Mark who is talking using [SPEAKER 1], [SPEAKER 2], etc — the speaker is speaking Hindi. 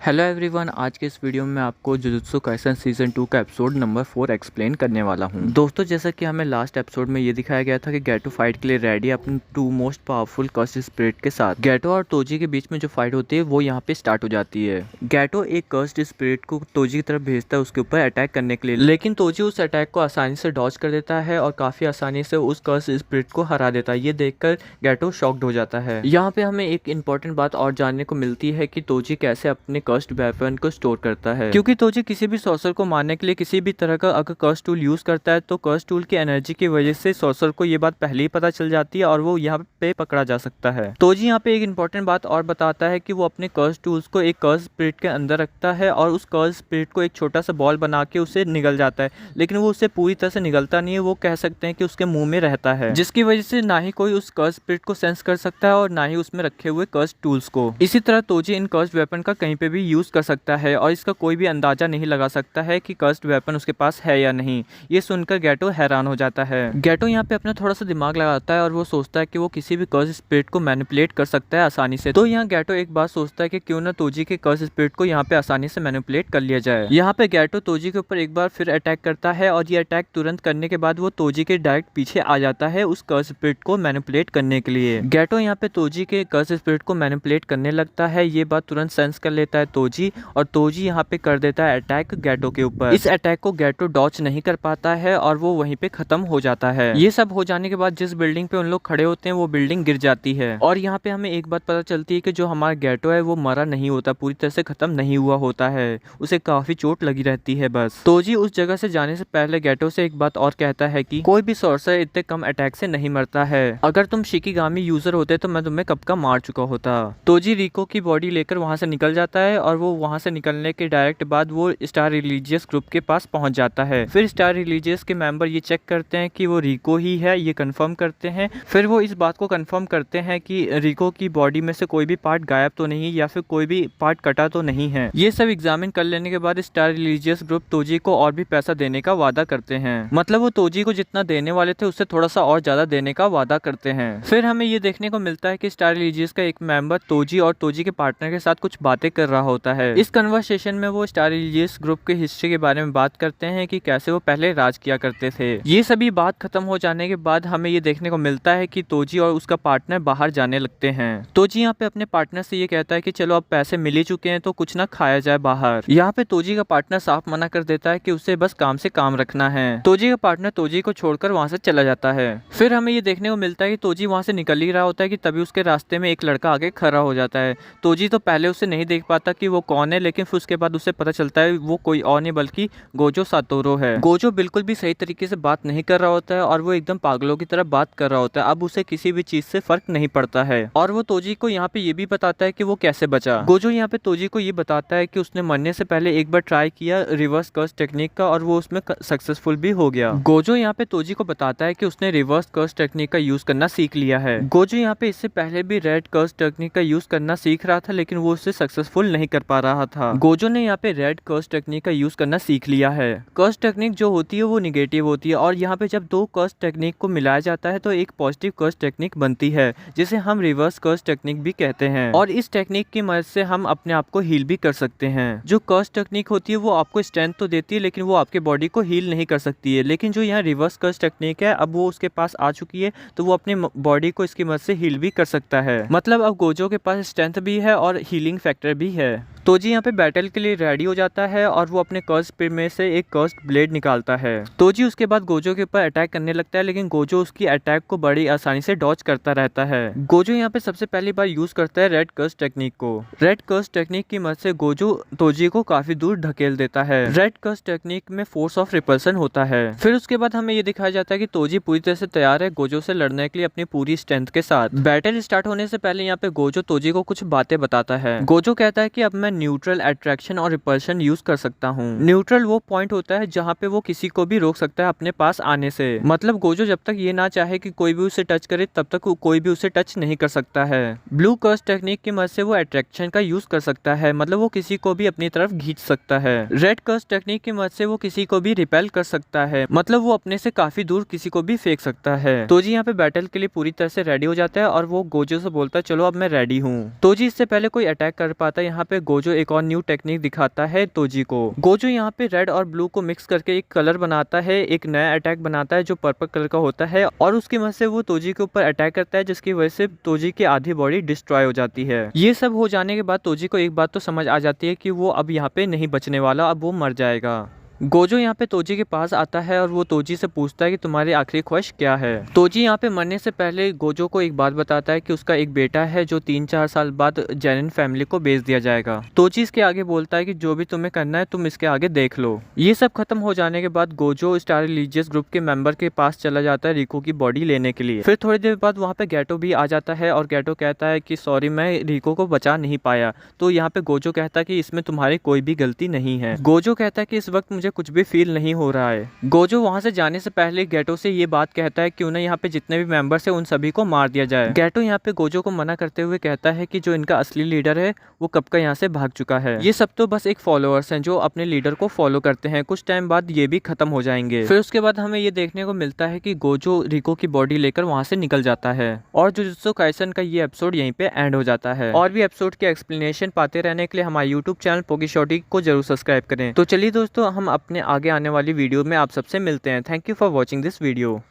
[SPEAKER 1] हेलो एवरीवन, आज के इस वीडियो में मैं आपको जुजुत्सु काइसन सीज़न 2 का एपिसोड नंबर 4 एक्सप्लेन करने वाला हूं। दोस्तों, जैसा कि हमें लास्ट एपिसोड में ये दिखाया गया था कि गैटो फाइट के लिए रेडी है अपने two most powerful cursed spirit के साथ। गैटो और तोजी के बीच में जो फाइट होती है वो यहाँ पे स्टार्ट हो जाती है। गैटो एक कर्स्ड स्पिरिट को तोजी की तरफ भेजता है उसके ऊपर अटैक करने के लिए, लेकिन तोजी उस अटैक को आसानी से डॉज कर देता है और काफ़ी आसानी से उस कर्स्ड स्पिरिट को हरा देता है। ये देखकर गैटो शॉक्ड हो जाता है। यहाँ पे हमें एक इंपॉर्टेंट बात और जानने को मिलती है कि तोजी कैसे अपने कर्स्ड वेपन को स्टोर करता है, क्योंकि तोजी किसी भी सॉर्सर को मारने के लिए किसी भी तरह का अगर कर्स टूल यूज करता है तो कर्स टूल की एनर्जी की वजह से सॉर्सर को ये बात पहले ही पता चल जाती है और वो यहाँ पे पकड़ा जा सकता है। तोजी यहाँ पे एक इंपॉर्टेंट बात और बताता है कि वो अपने कर्स टूल्स को एक कर्स स्पिरिट के अंदर रखता है और उस कर्स स्पिरिट को एक छोटा सा बॉल बना के उसे निगल जाता है, लेकिन वो उससे पूरी तरह से निगलता नहीं है। वो कह सकते हैं कि उसके मुंह में रहता है, जिसकी वजह से ना ही कोई उस कर्स स्पिरिट को सेंस कर सकता है और ना ही उसमें रखे हुए कर्स टूल्स को। इसी तरह तोजी इन कर्स वेपन का कहीं पे भी यूज कर सकता है और इसका कोई भी अंदाजा नहीं लगा सकता है कि कर्स्ड वेपन उसके पास है या नहीं। ये सुनकर गैटो हैरान हो जाता है। गैटो यहाँ पे अपना थोड़ा सा दिमाग लगाता है और वो सोचता है कि वो किसी भी कर्स्ड स्पिरिट को मैनिपुलेट कर सकता है आसानी से। तो यहाँ गैटो एक बात सोचता है कि क्यों ना तोजी के कर्स्ड स्पिरिट को यहाँ पे आसानी से मैनिपुलेट कर लिया जाए। यहाँ पे गैटो तोजी के ऊपर एक बार फिर अटैक करता है और ये अटैक तुरंत करने के बाद वो तोजी के डायरेक्ट पीछे आ जाता है उस कर्स्ड स्पिरिट को मैनिपुलेट करने के लिए। गैटो यहाँ पे तोजी के कर्स्ड स्पिरिट को मैनिपुलेट करने लगता है। ये बात तुरंत सेंस कर लेता है तोजी, और तोजी यहाँ पे कर देता है अटैक गैटो के ऊपर। इस अटैक को गैटो डॉच नहीं कर पाता है और वो वहीं पे खत्म हो जाता है। ये सब हो जाने के बाद जिस बिल्डिंग पे उन लोग खड़े होते हैं वो बिल्डिंग गिर जाती है और यहाँ पे हमें एक बात पता चलती है कि जो हमारा गैटो है वो मरा नहीं होता, पूरी तरह से खत्म नहीं हुआ होता है, उसे काफी चोट लगी रहती है बस। तोजी उस जगह से जाने से पहले गैटो से एक बात और कहता है कि कोई भी सॉर्सर इतने कम अटैक से नहीं मरता है। अगर तुम शिकिगामी यूजर होते तो मैं तुम्हें कब का मार चुका होता। तोजी रिको की बॉडी लेकर वहां से निकल जाता है और वो वहां से निकलने के डायरेक्ट बाद वो स्टार रिलीजियस ग्रुप के पास पहुंच जाता है। फिर स्टार रिलीजियस के मेंबर ये चेक करते हैं कि वो रिको ही है, ये कंफर्म करते हैं। फिर वो इस बात को कंफर्म करते हैं कि रिको की बॉडी में से कोई भी पार्ट गायब तो नहीं या फिर कोई भी पार्ट कटा तो नहीं है। ये सब एग्जामिन कर लेने के बाद स्टार रिलीजियस ग्रुप तोजी को और भी पैसा देने का वादा करते हैं। मतलब वो तोजी को जितना देने वाले थे उससे थोड़ा सा और ज्यादा देने का वादा करते हैं। फिर हमें ये देखने को मिलता है कि स्टार रिलीजियस का एक मेंबर तोजी और तोजी के पार्टनर के साथ कुछ बातें कर रहा होता है। इस कन्वर्सेशन में वो स्टार रिलीजियस ग्रुप के हिस्ट्री के बारे में बात करते हैं कि कैसे वो पहले राज किया करते थे। ये सभी बात खत्म हो जाने के बाद हमें ये देखने को मिलता है कि तोजी और उसका पार्टनर बाहर जाने लगते हैं। तोजी यहाँ पे अपने पार्टनर से ये कहता है कि चलो अब पैसे मिल ही चुके हैं तो कुछ ना खाया जाए बाहर। यहाँ पे तोजी का पार्टनर साफ मना कर देता है कि उसे बस काम से काम रखना है। तोजी का पार्टनर तोजी को छोड़कर वहाँ से चला जाता है। फिर हमें ये देखने को मिलता है कि तोजी वहाँ से निकल ही रहा होता है कि तभी उसके रास्ते में एक लड़का आगे खड़ा हो जाता है। तोजी तो पहले उसे नहीं देख पाता कि वो कौन है, लेकिन फिर उसके बाद उसे पता चलता है वो कोई और नहीं बल्कि गोजो सातोरो है। गोजो बिल्कुल भी सही तरीके से बात नहीं कर रहा होता है और वो एकदम पागलों की तरह बात कर रहा होता है। अब उसे किसी भी चीज से फर्क नहीं पड़ता है और वो तोजी को यहाँ पे ये भी बताता है कि वो कैसे बचा। गोजो यहाँ पे तोजी को ये बताता है कि उसने मरने से पहले एक बार ट्राई किया रिवर्स कर्स टेक्निक का और वो उसमें सक्सेसफुल भी हो गया। गोजो यहाँ पे तोजी को बताता है कि उसने रिवर्स कर्स टेक्निक का यूज करना सीख लिया है। गोजो यहाँ पे इससे पहले भी रेड कर्स टेक्निक का यूज करना सीख रहा था, लेकिन वो उससे सक्सेसफुल नहीं कर पा रहा था। गोजो ने यहाँ पे रेड कर्स टेक्निक का यूज करना सीख लिया है। कर्स टेक्निक जो होती है वो निगेटिव होती है और यहाँ पे जब दो कर्स टेक्निक को मिलाया जाता है तो एक पॉजिटिव कर्स टेक्निक बनती है, जिसे हम रिवर्स कर्स टेक्निक भी कहते हैं। और इस टेक्निक की मदद से हम अपने आप को हील भी कर सकते हैं। जो कर्स टेक्निक होती है वो आपको स्ट्रेंथ तो देती है, लेकिन वो आपके बॉडी को हील नहीं कर सकती है। लेकिन जो यहाँ रिवर्स कर्स टेक्निक है, अब वो उसके पास आ चुकी है तो वो अपनी बॉडी को इसकी मदद से हील भी कर सकता है। मतलब अब गोजो के पास स्ट्रेंथ भी है और हीलिंग फैक्टर भी है। तोजी यहाँ पे बैटल के लिए रेडी हो जाता है और वो अपने कर्स स्पिरिट में से एक कर्स ब्लेड निकालता है। तोजी उसके बाद गोजो के ऊपर अटैक करने लगता है, लेकिन गोजो उसकी अटैक को बड़ी आसानी से डॉज करता रहता है। गोजो यहाँ पे सबसे पहली बार यूज करता है रेड कर्स टेक्निक को। रेड कर्स टेक्निक की मदद से गोजो तोजी को काफी दूर ढकेल देता है। रेड कर्स टेक्निक में फोर्स ऑफ रिपल्सन होता है। फिर उसके बाद हमें ये दिखाया जाता है कि तोजी पूरी तरह से तैयार है गोजो से लड़ने के लिए अपनी पूरी स्ट्रेंथ के साथ। बैटल स्टार्ट होने से पहले यहाँ पे गोजो तोजी को कुछ बातें बताता है। गोजो कहता है कि अब मैं न्यूट्रल अट्रैक्शन और रिपल्शन यूज कर सकता हूँ। न्यूट्रल वो पॉइंट होता है जहाँ पे वो किसी को भी रोक सकता है अपने पास आने से। मतलब गोजो जब तक ये ना चाहे कि कोई भी उसे टच करे तब तक कोई भी उसे टच नहीं कर सकता है। ब्लू कर्स टेक्निक की मदद से वो अट्रैक्शन का यूज कर सकता है, मतलब वो किसी को भी अपनी तरफ खींच सकता है। रेड कर्स टेक्निक की मदद से वो किसी को भी रिपेल कर सकता है, मतलब वो अपने से काफी दूर किसी को भी फेंक सकता है। तोजी यहाँ पे बैटल के लिए पूरी तरह से रेडी हो जाता है और वो गोजो से बोलता है चलो अब मैं रेडी हूँ। तोजी इससे पहले कोई अटैक कर पाता है यहाँ पे गोजो एक और न्यू टेक्निक दिखाता है तोजी को। गोजो यहाँ पे रेड और ब्लू को मिक्स करके एक कलर बनाता है, एक नया अटैक बनाता है जो पर्पल कलर का होता है और उसकी मदद से वो तोजी के ऊपर अटैक करता है, जिसकी वजह से तोजी की आधी बॉडी डिस्ट्रॉय हो जाती है। ये सब हो जाने के बाद तोजी को एक बात तो समझ आ जाती है कि वो अब यहाँ पे नहीं बचने वाला, अब वो मर जाएगा। गोजो यहाँ पे तोजी के पास आता है और वो तोजी से पूछता है कि तुम्हारी आखिरी ख्वाहिश क्या है। तोजी यहाँ पे मरने से पहले गोजो को एक बात बताता है कि उसका एक बेटा है जो 3-4 साल बाद जेनिन फैमिली को बेच दिया जाएगा। तोजी इसके आगे बोलता है कि जो भी तुम्हें करना है तुम इसके आगे देख लो। ये सब खत्म हो जाने के बाद गोजो स्टार रिलीजियस ग्रुप के मेंबर के पास चला जाता है रिको की बॉडी लेने के लिए। फिर थोड़ी देर बाद वहाँ पे गैटो भी आ जाता है और गैटो कहता है कि सॉरी मैं रिको को बचा नहीं पाया। तो यहाँ पे गोजो कहता है कि इसमें तुम्हारी कोई भी गलती नहीं है। गोजो कहता है कि इस वक्त मुझे कुछ भी फील नहीं हो रहा है। गोजो वहां से जाने से पहले गैटो से ये बात कहता है क्यों ना यहाँ पे जितने भी मेंबर्स हैं उन सभी को मार दिया जाए। गैटो यहाँ पे गोजो को मना करते हुए कहता है कि जो इनका असली लीडर है वो कब का यहाँ से भाग चुका है। ये सब तो बस एक फॉलोअर्स हैं जो अपने लीडर को फॉलो करते हैं, कुछ टाइम बाद ये भी खत्म हो जाएंगे। फिर उसके बाद हमें ये देखने को मिलता है कि गोजो रिको की बॉडी लेकर वहां से निकल जाता है और जुजुत्सु काइसन का ये एपिसोड यहीं पे एंड हो जाता है। और भी एपिसोड के एक्सप्लेनेशन पाते रहने के लिए हमारे यूट्यूब चैनल पोकीशॉटी को जरूर सब्सक्राइब करें। तो चलिए दोस्तों, हम अपने आगे आने वाली वीडियो में आप सबसे मिलते हैं। Thank you for watching this video.